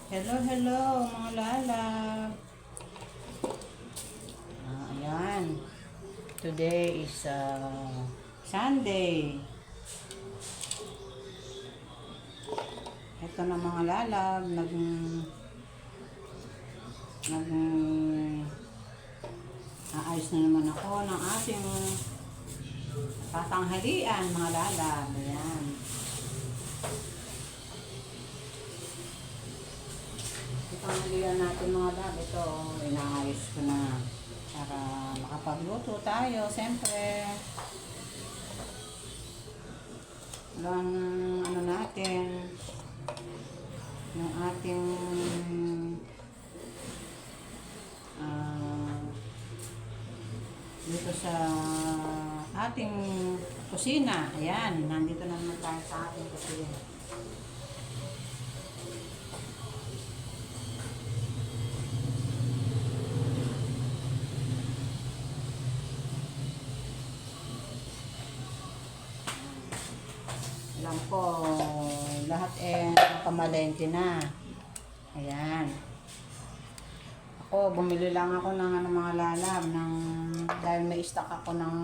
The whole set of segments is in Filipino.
Hello, hello mga lalab. Ayan. Today is Sunday. Ito na mga lalab. Aayos na naman ako ng ating tatanghalian mga lalab. Ayan. Tatanghalian natin mga lalab. Ito, inaayos ko na para makapagluto tayo. Siyempre, lang ano natin, yung ating dito sa ating kusina. Ayan, nandito na naman tayo sa ating kusina. Alam ko, lahat nakamalengke na. Ayan. Ako, bumili lang ako ng mga lalab dahil may stock ako ng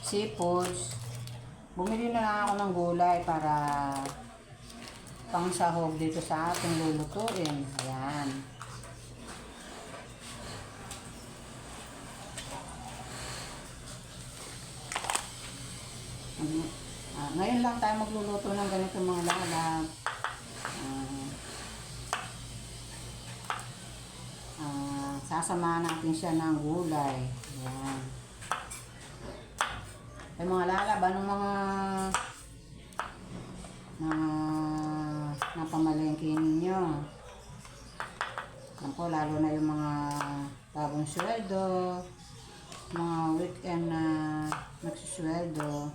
seafoods. Bumili na lang ako ng gulay para pang sahog dito sa ating lulutuin. Ayan. Ngayon lang tayo magluluto ng ganito mga lalab. Sasamahan natin siya ng gulay. Ayan. Ay mga lalab, anong mga napamalengke ninyo? Yan po, lalo na yung mga bagong sweldo, mga weekend na nagsusweldo.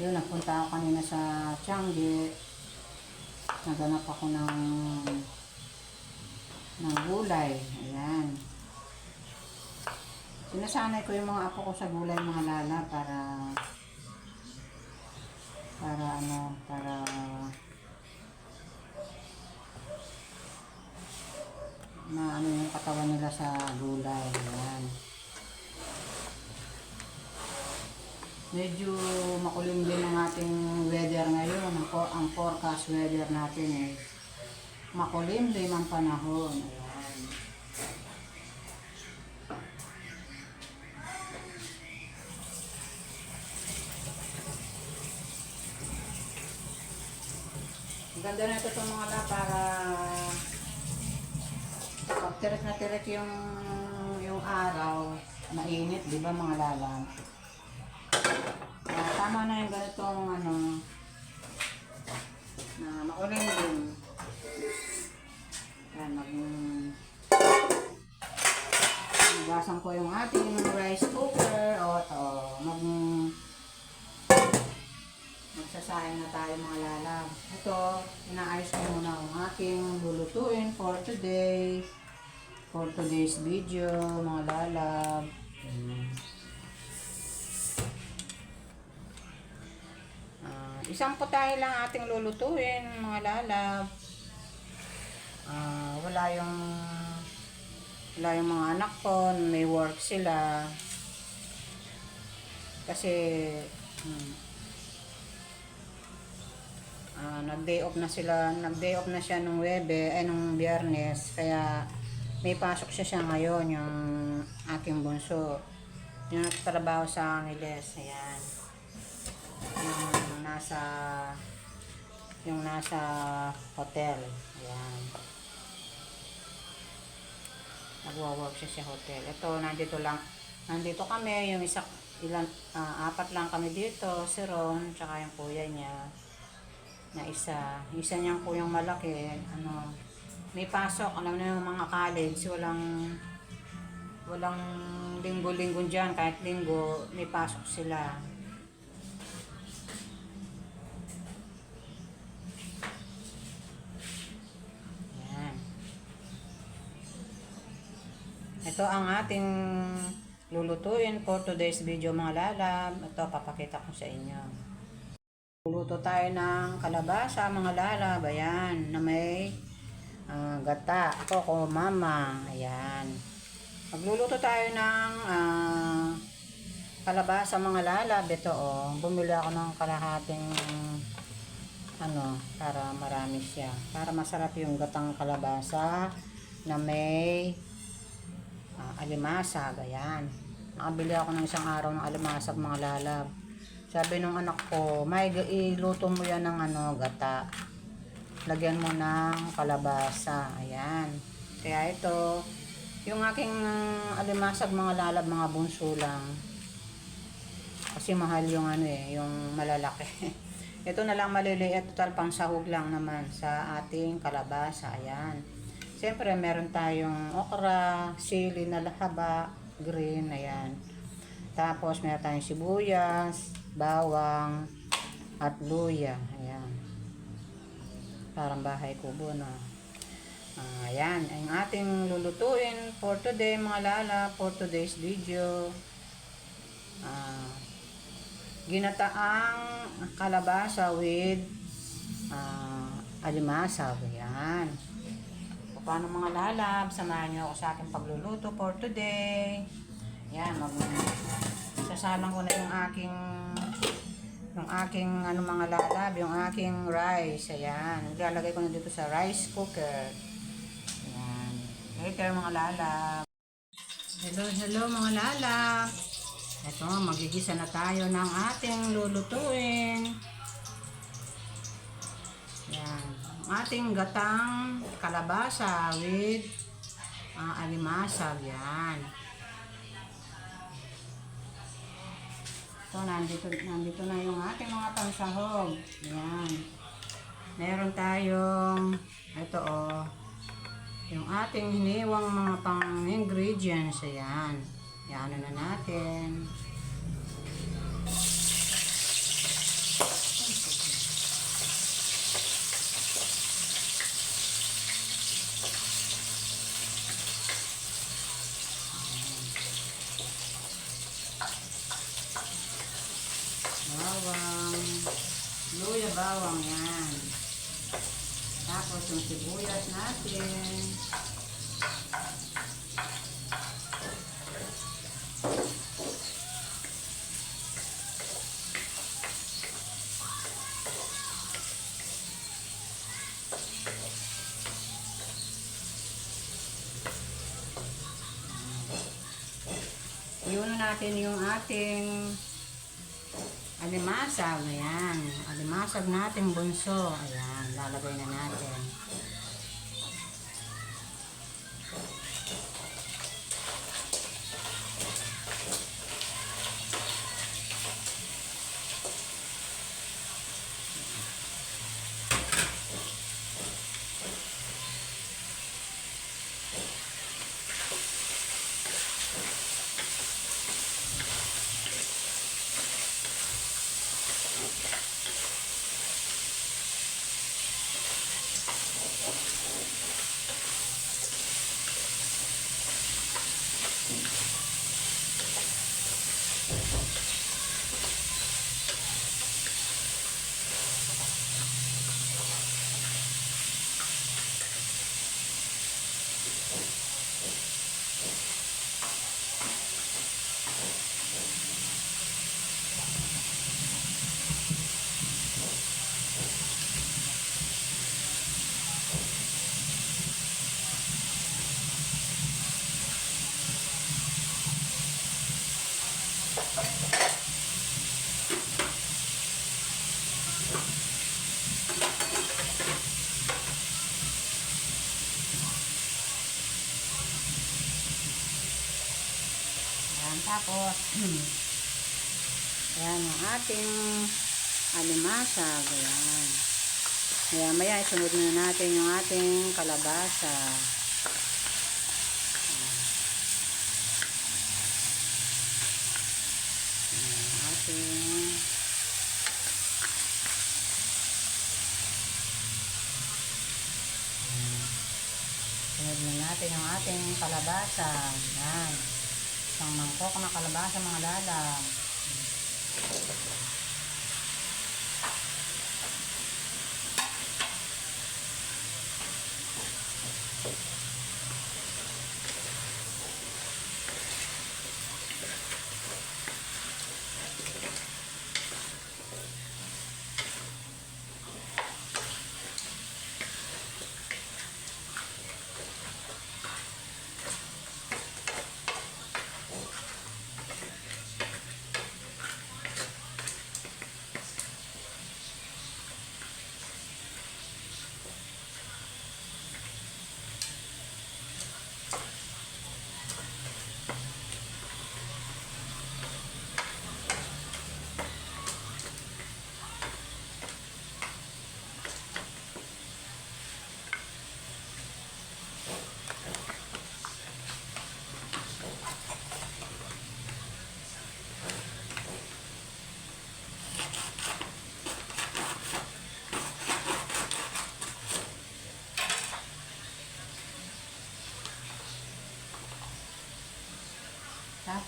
Yun, nagpunta ako kanina sa Tiangge. Naganap ako ng gulay. Ayan. Sinasanay ko yung mga apo ko sa gulay mga lala para maano yung katawan nila sa gulay. Ayan. Medyo makulim din ang ating weather ngayon. Ang forecast weather natin makulim din ang panahon. Ayan. Ang ganda na ito itong mga la para pag tirik na tirik yung araw, mainit, di ba mga lalang? Tama na yung ganitong na makulim din. Yan, magasan ko yung ating rice cooker magsasayang na tayo mga lalab. Ito, inaayos ko muna ang aking lulutuin for today's video mga lalab. Isang putahe lang ating lulutuin mga lalab. Wala yung mga anak ko, may work sila kasi nag-day off na siya nung Biyernes, kaya may pasok siya ngayon, yung aking bunso, yung nagtatrabaho sa Angeles. Ayan, yung nasa hotel. Ayan, nagwa-work siya sa hotel. Ito, nandito kami, yung apat lang kami dito, si Ron tsaka yung kuya niya na isa niyang kuyang malaki, may pasok. Alam na yung mga college, walang linggo-linggo dyan, kahit linggo may pasok sila. Yan. Ito ang ating lulutuin for today's video mga lalab. Ito, papakita ko sa inyo. Luluto tayo ng kalabasa, mga lalab. Ayan, na may gata. Coco mama. Ayan. Magluluto tayo ng kalabasa, mga lalab. Ito bumili ako ng kalahating para marami siya. Para masarap yung gatang kalabasa na may alimasag. Ayan. Nakabili ako ng isang araw ng alimasag, mga lalab. Sabi nung anak ko, may iluto mo yan ng gata. Lagyan mo ng kalabasa. Ayan. Kaya ito, yung aking alimasag, mga lalab, mga bunso lang. Kasi mahal yung yung malalaki. Ito na lang maliliit, total pang sahog lang naman sa ating kalabasa. Ayan. Siyempre, meron tayong okra, sili na haba, green. Ayan. Tapos, meron tayong sibuyas, bawang, at luya. Ayan. Parang bahay kubo na. Ayan. Ang ating lulutuin for today, mga lala, for today's video. Ginataang kalabasa with alimasag. Ayan. Paano, mga lalab, samahan nyo ako sa aking pagluluto for today. Ayan, sasalang ko na yung aking mga lalab, yung aking rice. Ayan, ilalagay ko na dito sa rice cooker. Ayan, later, mga lalab. Hello mga lalab. Ito, magigisa na tayo ng ating lulutuin. Ayan, ating gatang kalabasa with alimasag. Yan. So, nandito na yung ating mga pansahog. Ayan. Meron tayong ito yung ating hiniwang mga pang-ingredients. Ayan. Ayan na natin. Bawang, luya, bawang, yan. Tapos yung sibuyas natin. Iyon natin yung ating alimasag. Ayan. Alimasag natin bunso. Ayan. Lalagay na natin. Tapos, ayan ang ating alimasag. Ayan. Ayan, maya isunod na natin yung ating kalabasa. Ayan, sunod na natin yung ating kalabasa. Ayan. Isang mangkok na kalabasa, mga lalab.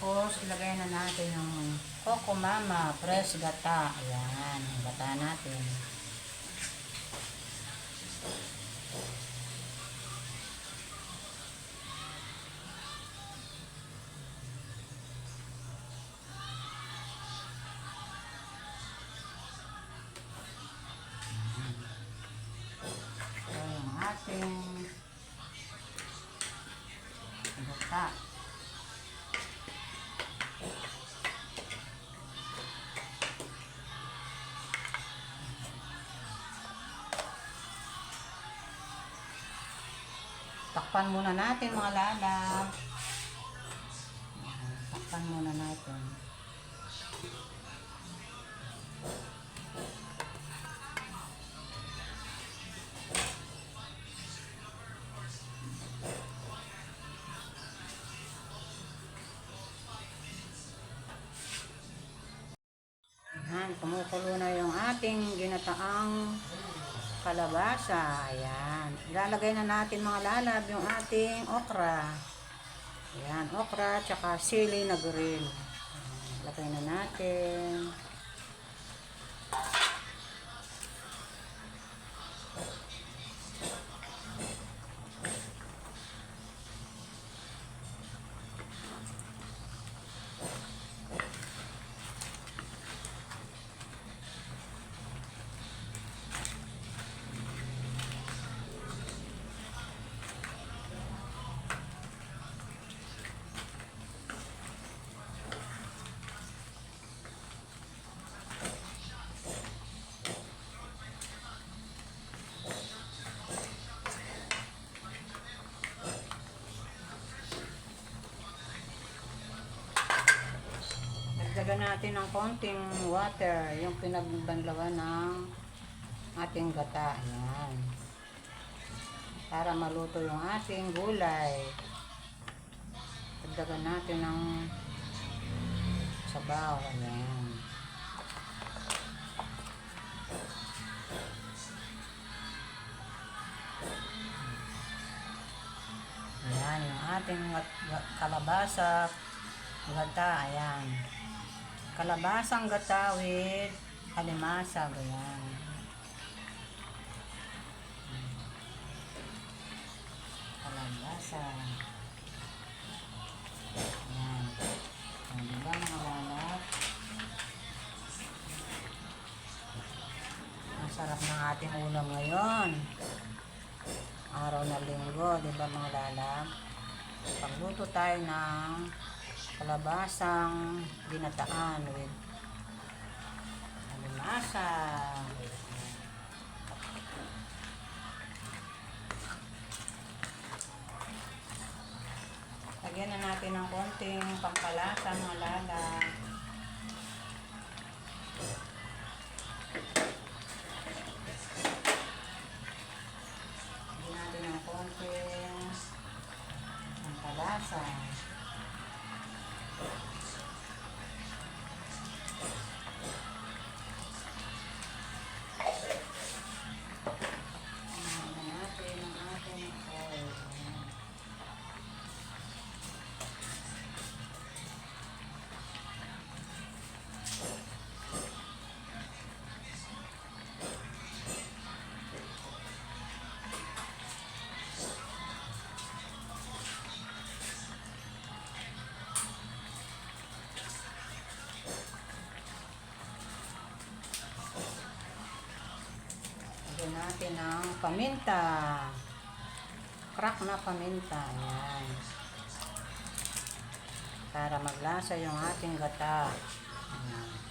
Tapos, ilagay na natin yung Coco Mama Fresh Gata. Ayan, yung gata natin. So, yung ating gata. Takpan muna natin mga lalab. Takpan muna natin. Ayan, kumukulo na yung ating ginataang kalabasa. Ayan. Ilalagay na natin mga lalab yung ating okra. Ayan, okra tsaka sili na grill. Lagay na natin. Dagdagan natin ng konting water, yung pinagbanlawan ng ating gata. Ayan. Para maluto yung ating gulay. Dagdagan natin ng sabaw. Ayan. Ayan, yung ating kalabasa gata. Ayan. Kalabasang gata with kalimasa. Ayan. Kalabasa. Ayan. Ayan, diba mga lalap? Ang sarap ng ating ulam ngayon. Araw na linggo, diba mga lalap? Pagluto tayo ng kalabasang ginataan with kalimasa. Lagyan na natin ng konting pampalasa mga lala. Lagyan natin ng konting pampalasa. Lagyan natin ng paminta. Crack na paminta. Ayan. Para maglasa yung ating gata. Ayan.